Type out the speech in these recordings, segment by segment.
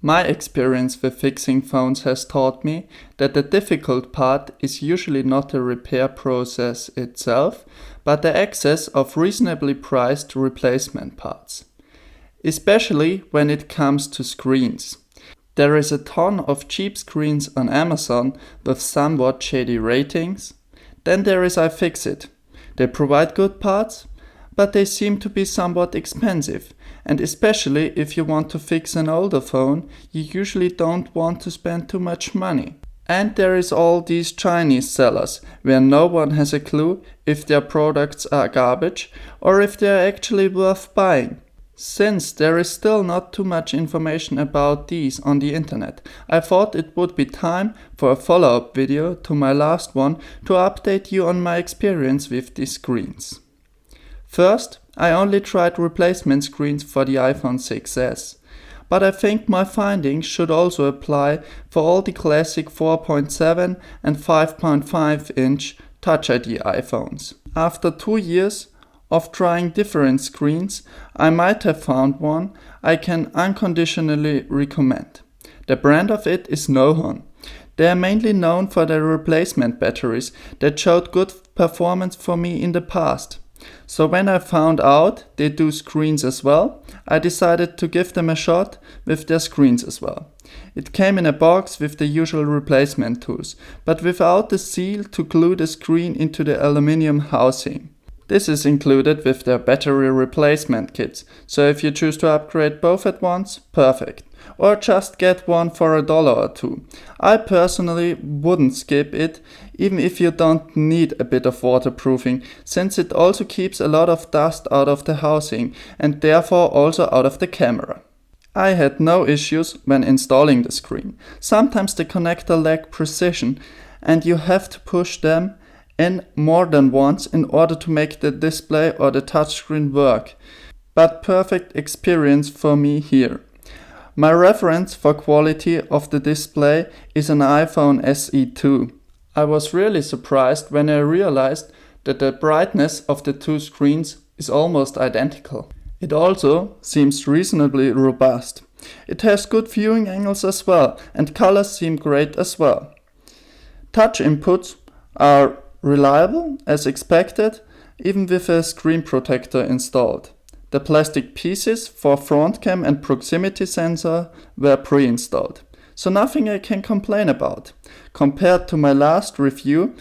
My experience with fixing phones has taught me that the difficult part is usually not the repair process itself, but the access of reasonably priced replacement parts. Especially when it comes to screens. There is a ton of cheap screens on Amazon with somewhat shady ratings. Then there is iFixit. They provide good parts, but they seem to be somewhat expensive, and especially if you want to fix an older phone, you usually don't want to spend too much money. And there is all these Chinese sellers, where no one has a clue if their products are garbage or if they are actually worth buying. Since there is still not too much information about these on the internet, I thought it would be time for a follow-up video to my last one to update you on my experience with these screens. First, I only tried replacement screens for the iPhone 6s, but I think my findings should also apply for all the classic 4.7 and 5.5 inch Touch ID iPhones. After 2 years of trying different screens, I might have found one I can unconditionally recommend. The brand of it is Nohon. They are mainly known for their replacement batteries that showed good performance for me in the past. So when I found out they do screens as well, I decided to give them a shot with their screens as well. It came in a box with the usual replacement tools, but without the seal to glue the screen into the aluminium housing. This is included with their battery replacement kits, so if you choose to upgrade both at once, perfect. Or just get one for $1 or $2. I personally wouldn't skip it, even if you don't need a bit of waterproofing, since it also keeps a lot of dust out of the housing and therefore also out of the camera. I had no issues when installing the screen. Sometimes the connector lack precision and you have to push them in more than once in order to make the display or the touchscreen work. But perfect experience for me here. My reference for quality of the display is an iPhone SE 2. I was really surprised when I realized that the brightness of the two screens is almost identical. It also seems reasonably robust. It has good viewing angles as well, and colors seem great as well. Touch inputs are reliable as expected, even with a screen protector installed. The plastic pieces for front cam and proximity sensor were pre-installed, so nothing I can complain about. Compared to my last review,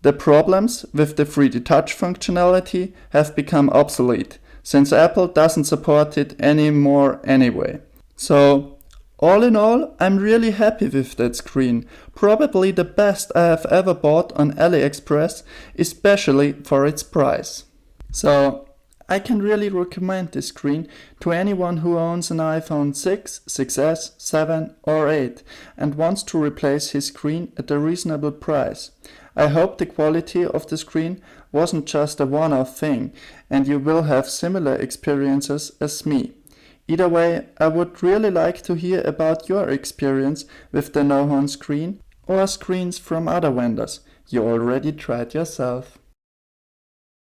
the problems with the 3D Touch functionality have become obsolete, since Apple doesn't support it anymore anyway. So, all in all, I'm really happy with that screen. Probably the best I have ever bought on AliExpress, especially for its price. So, I can really recommend this screen to anyone who owns an iPhone 6, 6s, 7 or 8 and wants to replace his screen at a reasonable price. I hope the quality of the screen wasn't just a one-off thing and you will have similar experiences as me. Either way, I would really like to hear about your experience with the Nohon screen or screens from other vendors you already tried yourself.